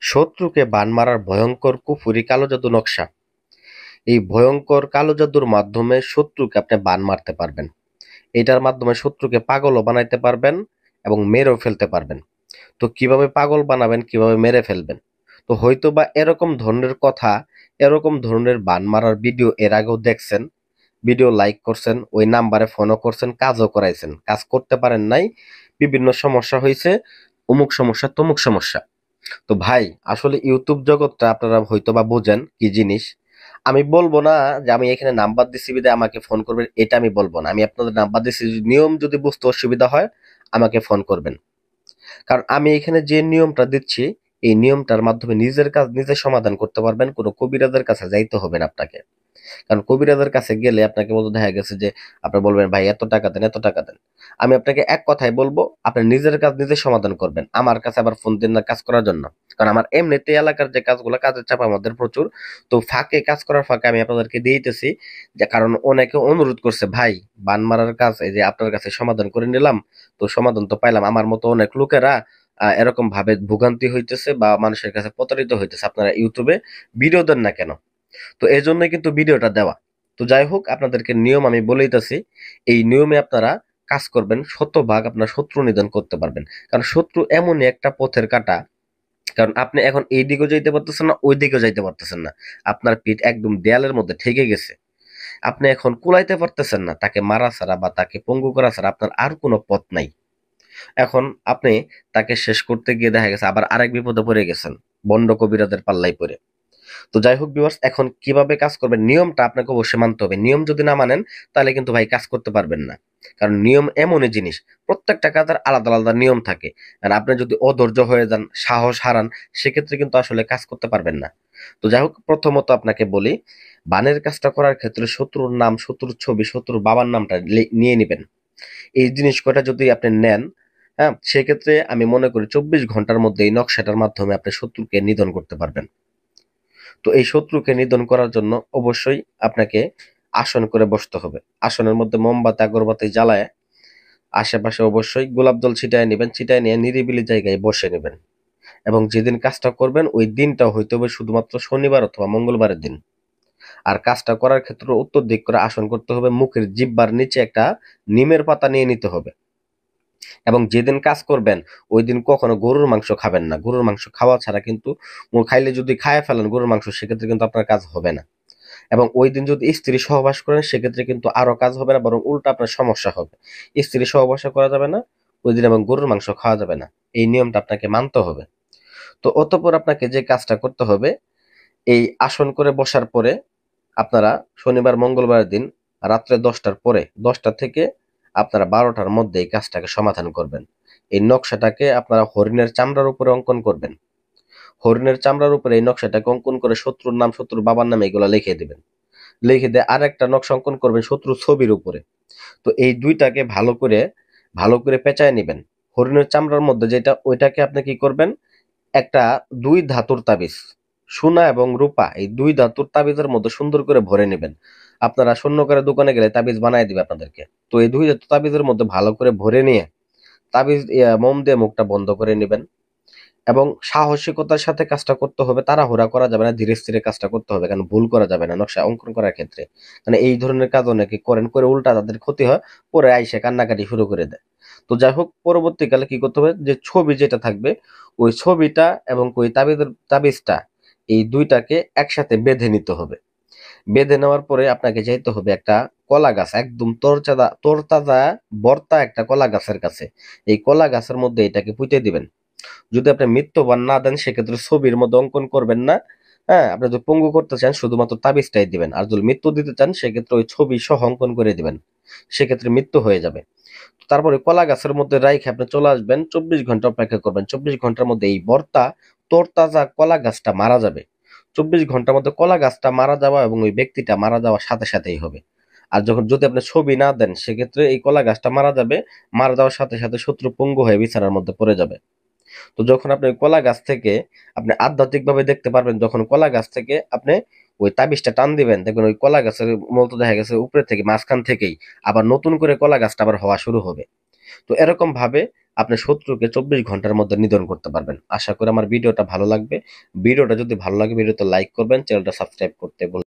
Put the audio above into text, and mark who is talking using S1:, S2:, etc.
S1: শত্রুকে বান মারার ভয়ঙ্কর কুফুরি কালো জাদু নকশা। এই ভয়ঙ্কর কালো জাদুর মাধ্যমে শত্রুকে আপনি বান মারতে পারবেন। এটার মাধ্যমে শত্রুকে পাগলও বানাইতে পারবেন এবং মেরেও ফেলতে পারবেন। তো কিভাবে পাগল বানাবেন, কিভাবে মেরে ফেলবেন? তো হয়তোবা এরকম ধরনের কথা, এরকম ধরনের বান মারার ভিডিও এর আগেও দেখছেন, ভিডিও লাইক করছেন, ওই নাম্বারে ফোনও করছেন, কাজও করাইছেন, কাজ করতে পারেন নাই, বিভিন্ন সমস্যা হয়েছে, অমুক সমস্যা তমুক সমস্যা। তো ভাই, আসলে ইউটিউব জগৎটা আপনারা হয়তোবা বোঝেন কি জিনিস। আমি বলবো না যে আমি এখানে নাম্বার দিচ্ছি বিধায় আমাকে ফোন করবেন, এটা আমি বলবো না। আমি আপনাদের নাম্বার দিচ্ছি, নিয়ম যদি বুঝতে অসুবিধা হয় আমাকে ফোন করবেন। কারণ আমি এখানে যে নিয়মটা দিচ্ছি, এই নিয়মটার মাধ্যমে নিজের কাজ নিজে সমাধান করতে পারবেন, কোনো কবিরাজের কাছে যাইতে হবে না আপনাকে। কারণ কবিরাজের কাছে গেলে আপনাকে বলতে দেখা গেছে যে আপনি বলবেন ভাই এত টাকা দেন, এত টাকা দেন। আমি আপনাকে এক কথাই বলবো, আপনি নিজের কাজ নিজে সমাধান করবেন, আমার কাছে আবার ফোন দিন না কাজ করার জন্য। কারণ আমার এমনিতে এলাকার যে কাজগুলো, কাজের চাপ আমাদের প্রচুর। তো ফাঁকে কাজ করার ফাঁকে আমি আপনাদেরকে দিয়েতেছি, যে কারণ অনেকে অনুরোধ করছে ভাই বান মারার কাজ এই যে আপনার কাছে সমাধান করে নিলাম, তো সমাধান তো পাইলাম। আমার মতো অনেক লোকেরা এরকম ভাবে ভোগান্তি হইতেছে বা মানুষের কাছে প্রতারিত হইতেছে, আপনারা ইউটিউবে ভিডিও দেন না কেন? তো এই জন্যই কিন্তু ভিডিওটা দেওয়া। তো যাই হোক, আপনাদেরকে নিয়ম আমি বলেইতাছি। এই নিয়মে আপনারা কাজ করবেন, শতভাগ আপনার শত্রু নিধন করতে পারবেন। কারণ শত্রু এমনই একটা পথের কাটা, কারণ আপনি এখন এই দিকেও যাইতে পারতেছেন না, ওই দিকেও যাইতে পারতেছেন না। আপনার পিঠ একদম দেয়ালের মধ্যে ঠেকে গেছে। আপনি এখন কুলাইতে পারতেছেন না, তাকে মারা ছাড়া বা তাকে পঙ্গু করা ছাড়া আপনার আর কোনো পথ নাই। এখন আপনি তাকে শেষ করতে গিয়ে দেখা গেছে আবার আরেক বিপদে পড়ে গেছেন, বন্ড কবিরাজের পাল্লায় পড়ে। তো যাই হোক ভিউয়ার্স, এখন কিভাবে কাজ করবেন নিয়মটা আপনাকে অবশ্যই মানতে হবে। নিয়ম যদি না মানেন তাহলে কিন্তু ভাই কাজ করতে পারবেন না। কারণ নিয়ম এমনই জিনিস, প্রত্যেকটা কাজের আলাদা আলাদা নিয়ম থাকে। আর আপনি যদি অধৈর্য হয়ে যান, সাহস হারান, সেক্ষেত্রে কিন্তু আসলে কাজ করতে পারবেন না। তো যাই হোক, প্রথমত আপনাকে বলি, বানের কাজটা করার ক্ষেত্রে শত্রুর নাম, শত্রুর ছবি, শত্রুর বাবার নামটা নিয়ে নেবেন। এই জিনিস কটা যদি আপনি নেন, হ্যাঁ, সেক্ষেত্রে আমি মনে করি 24 ঘন্টার মধ্যে এই নকশাটার মাধ্যমে আপনি শত্রুকে নিধন করতে পারবেন। তো এই শত্রুকে নিধন করার জন্য অবশ্যই আপনাকে আসন করে বসতে হবে। আসনের মধ্যে মোমবাতি আগরবাতি জ্বালায় আশেপাশে অবশ্যই গোলাপ জল ছিটায় নেবেন, ছিটায় নিয়ে নিরিবিলি জায়গায় বসে নেবেন। এবং যেদিন কাজটা করবেন ওই দিনটা হইতে হবে শুধুমাত্র শনিবার অথবা মঙ্গলবারের দিন। আর কাজটা করার ক্ষেত্রে উত্তর দিক করে আসন করতে হবে, মুখের জিহ্বার নিচে একটা নিমের পাতা নিয়ে নিতে হবে। এবং যেদিন কাজ করবেন ওই দিন কখনো গরুর মাংস খাবেন না। গরুর মাংস খাওয়া ছাড়া কিন্তু, খাইলে যদি খায় ফেলেন গরুর মাংস, সেক্ষেত্রে কিন্তু আপনার কাজ হবে না। এবং ওই দিন যদি স্ত্রী সহবাস করেন সেক্ষেত্রে কিন্তু আরো কাজ হবে না, বরং উল্টা আপনার সমস্যা হবে। স্ত্রী সহবাস করা যাবে না ওই দিন, এবং গরুর মাংস খাওয়া যাবে না। এই নিয়মটা আপনাকে মানতে হবে। তো অতঃপর আপনাকে যে কাজটা করতে হবে, এই আসন করে বসার পরে আপনারা শনিবার মঙ্গলবার দিন রাত্রে 10টার পরে, 10টা থেকে আপনারা 12টার মধ্যে এই কাজটাকে সমাধান করবেন। এই নকশাটাকে আপনারা হরিণের চামড়ার উপরে অঙ্কন করবেন। হরিণের চামড়ার উপরে এই নকশাটাকে অঙ্কন করে শত্রুর নাম, শত্রুর বাবার নাম এগুলা লিখে দিবেন। লিখে দিয়ে আর একটা নকশা অঙ্কন করবেন শত্রুর ছবির উপরে। তো এই দুইটাকে ভালো করে পেঁচায় নেবেন। হরিণের চামড়ার মধ্যে যেটা, ওইটাকে আপনি কি করবেন, একটা দুই ধাতুর তাবিজ, সোনা এবং রূপা, এই দুই ধাতুর তাবিজের মধ্যে সুন্দর করে ভরে নেবেন। আপনারা স্বর্ণকারের দোকানে গেলে তাবিজ বানায় দিবে আপনাদেরকে। তো এই দুই ধাতুর তাবিজের মধ্যে ভালো করে ভরে নিয়ে তাবিজ মোম দিয়ে মুখটা বন্ধ করে নেবেন। এবং সাহসিকতার সাথে কাজটা করতে হবে, তাড়াহুড়া করা যাবে না, ধীরে স্থিরে কাজটা করতে হবে। কারণ ভুল করা যাবে না নকশা অঙ্কন করার ক্ষেত্রে। মানে এই ধরনের কাজ অনেকে করেন, করে উল্টা তাদের ক্ষতি হয়, পরে আইসে কান্নাকাটি শুরু করে দেয়। তো যাই হোক, পরবর্তীকালে কি করতে হবে, যে ছবি যেটা থাকবে ওই ছবিটা এবং ওই তাবিজটা, এই দুইটাকে একসাথে বেঁধে নিতে হবে। বেঁধে নেওয়ার পরে আপনাকে যাইতে হবে একটা কলা গাছ, একদম তরতাজা বর্তা একটা কলা গাছের কাছে। এই কলা গাছের মধ্যে এটাকে পুঁতে দিবেন। যদি আপনি মৃত্যুবান না দেন সেক্ষেত্রে ছবির মধ্যে অঙ্কন করবেন না। হ্যাঁ, আপনি যদি পঙ্গু করতে চান শুধুমাত্র তাবিজটাই দিবেন। আর যদি মৃত্যু দিতে চান সেক্ষেত্রে ওই ছবি সহ অঙ্কন করে দিবেন, সেক্ষেত্রে মৃত্যু হয়ে যাবে। তারপরে কলা গাছের মধ্যে রাইখে আপনি চলে আসবেন, 24 ঘন্টা অপেক্ষা করবেন। 24 ঘন্টার মধ্যে এই বর্তা তরতাজা কলা গাছটা মারা যাবে। 24 ঘন্টার মধ্যে কলা গাছটা মারা যাওয়া এবং ওই ব্যক্তিটা মারা যাওয়ার সাথে সাথেই হবে। আর যদি আপনি ছবি না দেন সেক্ষেত্রে এই কলা গাছটা মারা যাবে, মারা যাওয়ার সাথে সাথে শত্রু পঙ্গু হয়ে বিছানার মধ্যে পড়ে যাবে। তো যখন আপনি ওই কলা গাছ থেকে আপনি আধ্যাত্মিক ভাবে দেখতে পারবেন, যখন কলা গাছ থেকে আপনি ওই তাবিজটা টান দিবেন, দেখবেন ওই কলা গাছের মূলত দেখা গেছে উপরে থেকে মাঝখান থেকেই আবার নতুন করে কলা গাছটা আবার হওয়া শুরু হবে। তো এরকম ভাবে আপনি শত্রুকে 24 ঘন্টার মধ্যে নিধন করতে পারবেন। আশা করি আমার ভিডিওটা ভালো লাগবে। ভিডিওটা যদি ভালো লাগে ভিডিওতে লাইক করবেন, চ্যানেলটা সাবস্ক্রাইব করতে ভুলবেন না।